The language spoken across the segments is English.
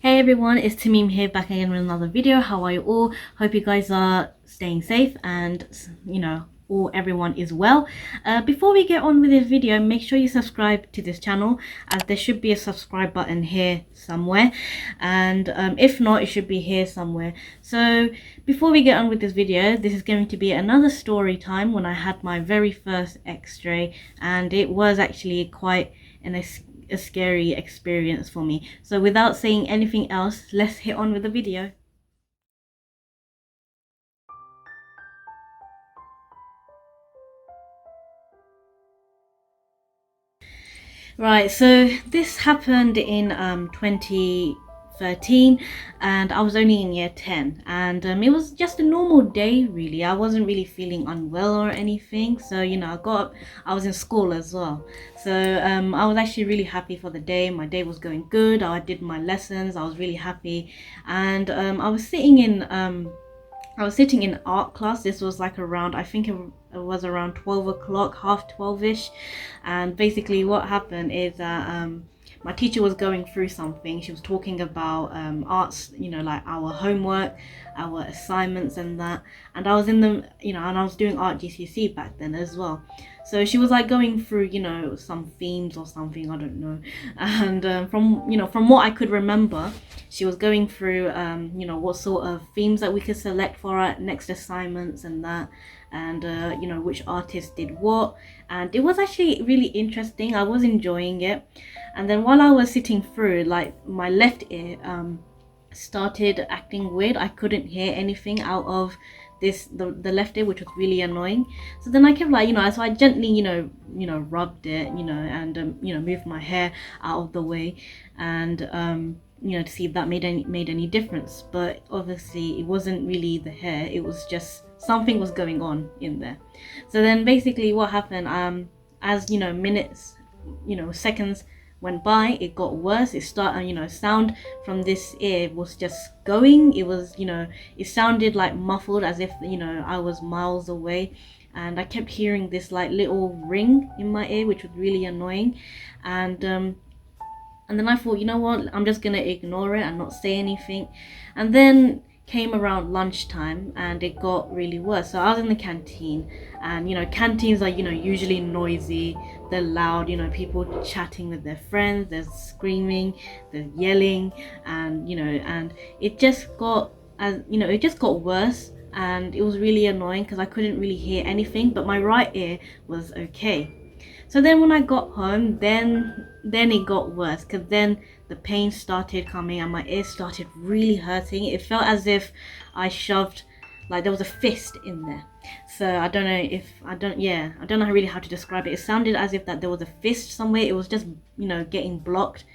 Hey everyone, it's Tameem here, back again with another video. How are you all? Hope you guys are staying safe and everyone is well. Before we get on with this video, make sure you subscribe to this channel, as there should be a subscribe button here somewhere, and if not, it should be here somewhere. So before we get on with this video, this is going to be another story time when I had my very first x-ray, and it was actually quite a scary experience for me. So without saying anything else, let's hit on with the video. Right, so this happened in 2013, and I was only in year 10, and it was just a normal day really. I wasn't really feeling unwell or anything, so I got up. I was in school as well, so I was actually really happy for the day. My day was going good. I did my lessons. I was really happy, and I was sitting in art class. This was like around, I think it was around 12 o'clock, half 12ish. And basically what happened is that my teacher was going through something. She was talking about arts, like our homework, our assignments and that. And I was in the, and I was doing art GCSE back then as well. So she was like going through, some themes or something, I don't know. And from what I could remember, she was going through, what sort of themes that we could select for our next assignments and that, and which artist did what. And it was actually really interesting. I was enjoying it. And then while I was sitting through, like, my left ear started acting weird. I couldn't hear anything out of the left ear, which was really annoying. So then I kept like, so I gently rubbed it, and moved my hair out of the way, and to see if that made any difference. But obviously it wasn't really the hair, it was just something was going on in there. So then basically what happened, as minutes, seconds went by, it got worse. It started, sound from this ear was just going. It was, it sounded like muffled, as if, I was miles away. And I kept hearing this like little ring in my ear, which was really annoying. And then I thought, you know what, I'm just gonna ignore it and not say anything. And then came around lunchtime and it got really worse. So I was in the canteen, and canteens are usually noisy, they're loud, people chatting with their friends, there's screaming, there's yelling, and and it just got worse. And it was really annoying because I couldn't really hear anything, but my right ear was okay. So then when I got home, then it got worse, because then the pain started coming and my ear started really hurting. It felt as if I shoved, like there was a fist in there. So I don't know really how to describe it. It sounded as if that there was a fist somewhere. It was just, getting blocked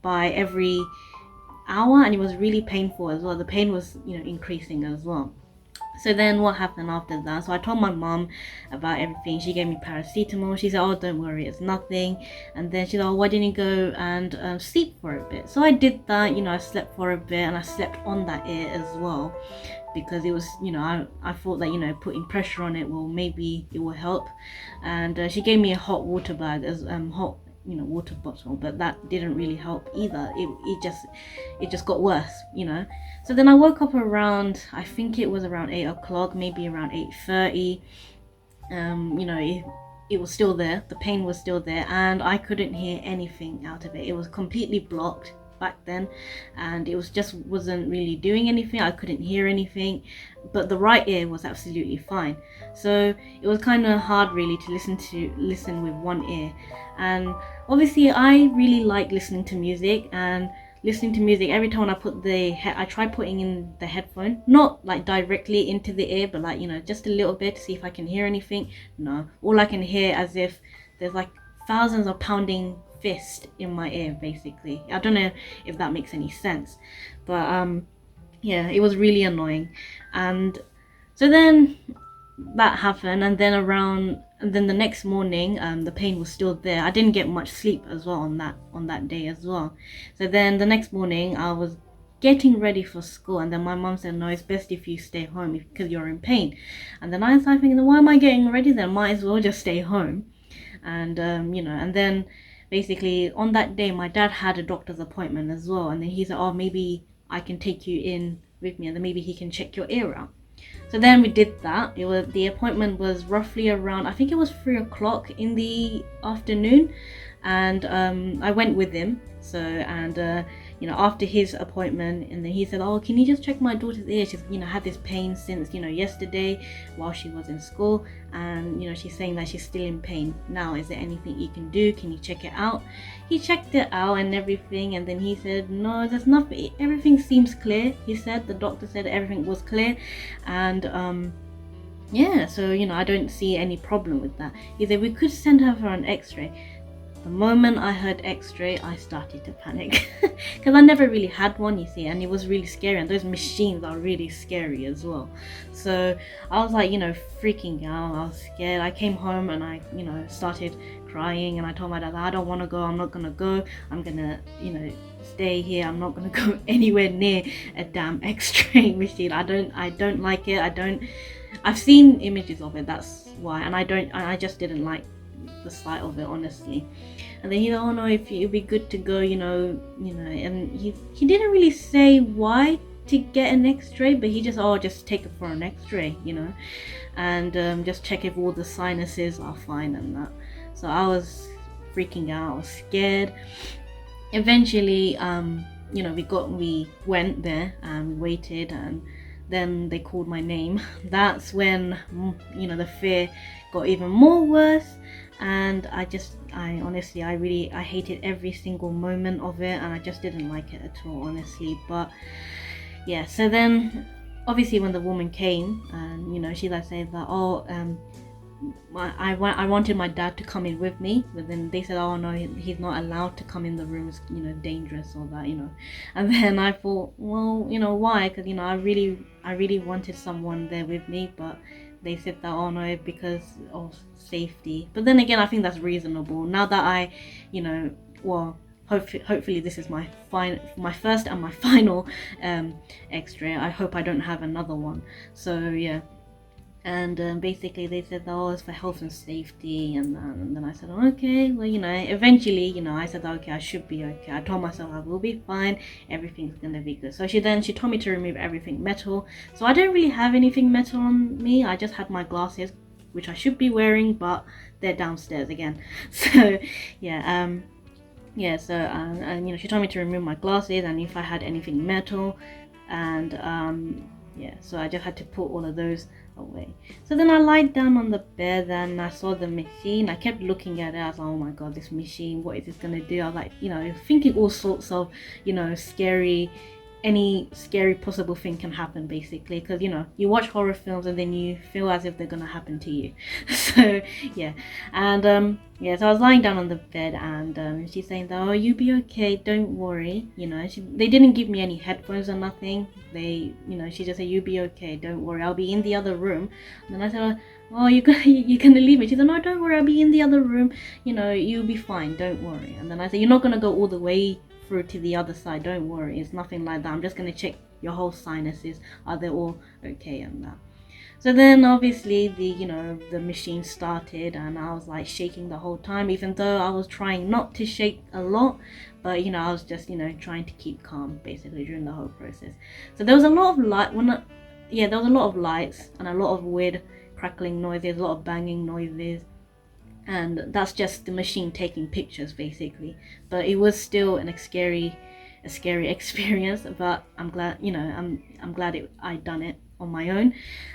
by every hour, and it was really painful as well. The pain was, increasing as well. So then what happened after that? So I told my mom about everything. She gave me paracetamol. She said, oh, don't worry, it's nothing. And then she said, oh, why didn't you go and sleep for a bit? So I did that. I slept for a bit, and I slept on that ear as well, because it was, I thought that, putting pressure on it, well, maybe it will help. And she gave me a hot water bag, as hot water bottle, but that didn't really help either. It just got worse. So then I woke up around, I think it was around 8 o'clock, maybe around 8:30. It was still there, the pain was still there, and I couldn't hear anything out of it. It was completely blocked back then, and it wasn't really doing anything. I couldn't hear anything, but the right ear was absolutely fine. So it was kind of hard really to listen with one ear. And obviously I really like listening to music, and every time I try putting in the headphone, not like directly into the ear, but like just a little bit to see if I can hear anything. No, all I can hear, as if there's like thousands of pounding fist in my ear, basically. I don't know if that makes any sense, but yeah, it was really annoying. And so then that happened, and then the next morning, the pain was still there. I didn't get much sleep as well on that day as well. So then the next morning I was getting ready for school, and then my mom said, no, it's best if you stay home because you're in pain. And then I started thinking, why am I getting ready then? Might as well just stay home. And and then basically on that day my dad had a doctor's appointment as well, and then he said, oh, maybe I can take you in with me and then maybe he can check your ear out. So then we did that. The appointment was roughly around, I think it was 3 o'clock in the afternoon, and I went with him. So, and after his appointment, and then he said, oh, can you just check my daughter's ear? She's had this pain since yesterday while she was in school, and she's saying that she's still in pain now. Is there anything you can do? Can you check it out? He checked it out and everything, and then he said, no, there's nothing, everything seems clear. He said, the doctor said everything was clear, and yeah, so I don't see any problem with that. He said we could send her for an x-ray. The moment I heard x-ray, I started to panic because I never really had one, you see, and it was really scary, and those machines are really scary as well. So I was like, freaking out. I was scared. I came home and I, started crying, and I told my dad, I don't want to go. I'm not gonna go. I'm gonna, stay here. I'm not gonna go anywhere near a damn x-ray machine. I don't like it. I've seen images of it, that's why, and I just didn't like the sight of it, honestly. And then he said, oh no, if it'd be good to go, and he didn't really say why to get an x-ray, but he just take it for an x-ray, and just check if all the sinuses are fine and that. So I was freaking out, I was scared. Eventually, we went there and we waited, and then they called my name. That's when the fear got even more worse, and I honestly I hated every single moment of it, and I just didn't like it at all, honestly. But yeah, so then obviously when the woman came, and she said that, oh, I wanted my dad to come in with me, but then they said, oh no, he's not allowed to come in the room, it's dangerous or that, and then I thought, well, why? Because I really wanted someone there with me, but they said that, oh no, because of safety. But then again, I think that's reasonable now that I well, hopefully this is my first and my final x-ray. I hope I don't have another one. So yeah. And basically they said, oh, it's for health and safety, and then I said, oh, okay, well, eventually, I said, okay, I should be okay. I told myself I will be fine, everything's gonna be good. So she told me to remove everything metal. So I don't really have anything metal on me. I just had my glasses, which I should be wearing, but they're downstairs again. So yeah, and she told me to remove my glasses and if I had anything metal, and yeah, so I just had to put all of those away. So then I lied down on the bed and I saw the machine. I kept looking at it. I was like, oh my god, this machine, what is this gonna do? I was like, thinking all sorts of any scary possible thing can happen, basically, because you watch horror films and then you feel as if they're gonna happen to you. So yeah, and yeah, so I was lying down on the bed, and she's saying that, oh, you be okay, don't worry. They didn't give me any headphones or nothing. She just said, you be okay, don't worry, I'll be in the other room. And then I said, oh, you're gonna leave me? She said, no, don't worry, I'll be in the other room, you'll be fine, don't worry. And then I said, you're not gonna go all the way through to the other side, don't worry, it's nothing like that, I'm just going to check your whole sinuses, are they all okay and that. So then obviously the machine started, and I was like shaking the whole time, even though I was trying not to shake a lot, but I was just trying to keep calm basically during the whole process. So there was a lot of light there was a lot of lights and a lot of weird crackling noises, a lot of banging noises, and that's just the machine taking pictures basically. But it was still a scary experience, but I'm glad I'm glad I done it on my own.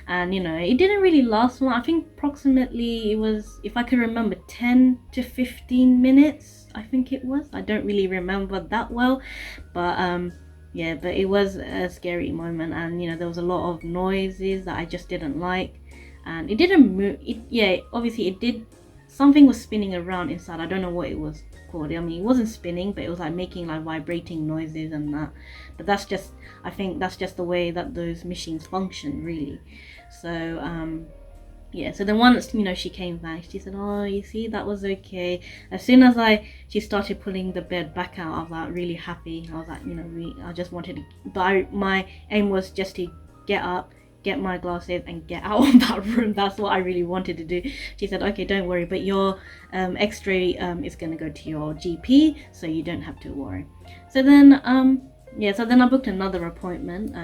And it didn't really last long. I think approximately it was, if I can remember, 10 to 15 minutes, I think it was. I don't really remember that well, but yeah, but it was a scary moment, and there was a lot of noises that I just didn't like, and it didn't move. Obviously it did. Something was spinning around inside. I don't know what it was called. I mean, it wasn't spinning, but it was like making like vibrating noises and that. But I think that's just the way that those machines function, really. So yeah, so then once she came back, she said, oh, you see, that was okay. As soon as she started pulling the bed back out, I was like really happy. I was like, I just wanted to, but my aim was just to get up, get my glasses and get out of that room. That's what I really wanted to do. She said, okay, don't worry, but your x-ray is going to go to your GP, so you don't have to worry. So then so then I booked another appointment,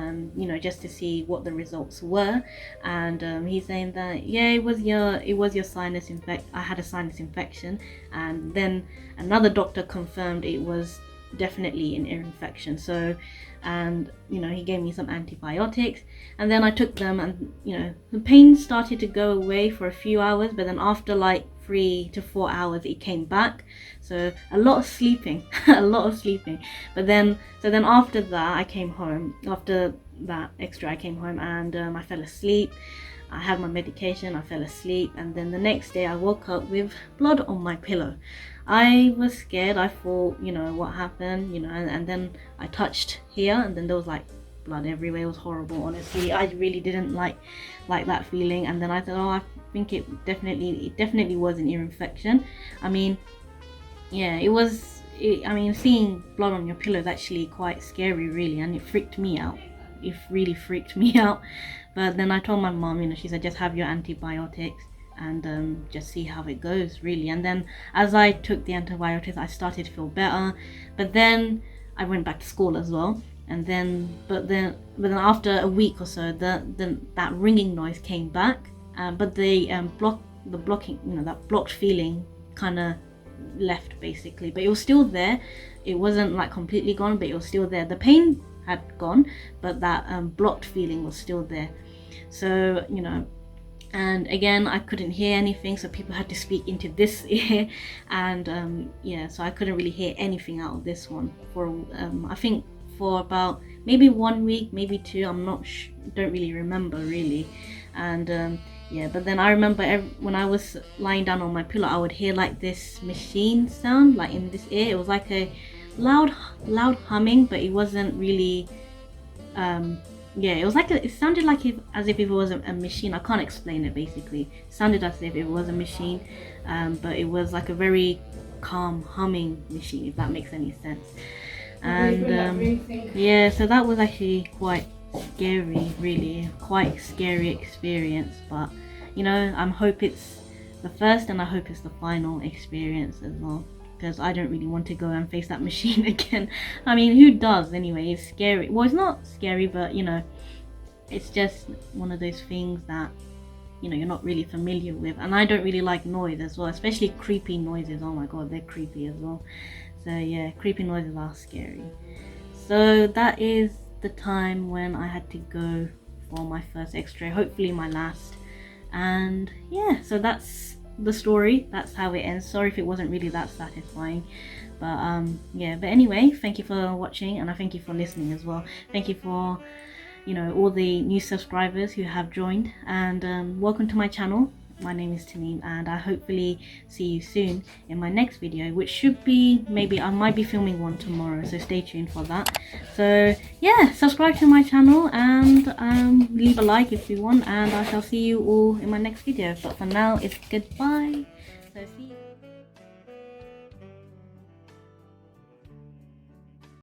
just to see what the results were. And he's saying that it was your sinus infection. I had a sinus infection, and then another doctor confirmed it was definitely an ear infection. So, and he gave me some antibiotics, and then I took them, and the pain started to go away for a few hours, but then after like 3 to 4 hours it came back. So a lot of sleeping but then after that I came home. After that x-ray I came home, and I fell asleep. I had my medication, I fell asleep, and then the next day I woke up with blood on my pillow. I was scared. I thought, what happened, and then I touched here, and then there was like blood everywhere. It was horrible, honestly. I really didn't like that feeling. And then I thought, I think it definitely was an ear infection. I mean, seeing blood on your pillow is actually quite scary, really, and it freaked me out. It really freaked me out. But then I told my mom, she said, just have your antibiotics and just see how it goes, really. And then as I took the antibiotics, I started to feel better. But then I went back to school as well. And then, but then after a week or so, that ringing noise came back. But the blocking, that blocked feeling kind of left, basically. But it was still there. It wasn't like completely gone, but it was still there. The pain had gone, but that blocked feeling was still there. So, and again, I couldn't hear anything, so people had to speak into this ear, and so I couldn't really hear anything out of this one for I think for about maybe 1 week, maybe 2. I'm not don't really remember, really. And but then I remember when I was lying down on my pillow, I would hear like this machine sound like in this ear. It was like a loud humming, but it wasn't really it was like it sounded like as if it was a machine. I can't explain it. Basically, it sounded as if it was a machine, but it was like a very calm humming machine, if that makes any sense. And so that was actually quite scary, really, quite scary experience. But I hope it's the first, and I hope it's the final experience as well, because I don't really want to go and face that machine again. I mean, who does anyway? It's scary. Well, it's not scary, but it's just one of those things that you're not really familiar with. And I don't really like noise as well, especially creepy noises. Oh my god, they're creepy as well. So yeah, creepy noises are scary. So that is the time when I had to go for my first x-ray, hopefully my last. And so that's the story. That's how it ends. Sorry if it wasn't really that satisfying, but but anyway, thank you for watching, and I thank you for listening as well. Thank you for all the new subscribers who have joined, and welcome to my channel. My name is Tameem, and I hopefully see you soon in my next video, which should be, maybe I might be filming one tomorrow, so stay tuned for that. So subscribe to my channel, and leave a like if you want, and I shall see you all in my next video. But for now, it's goodbye. So see you.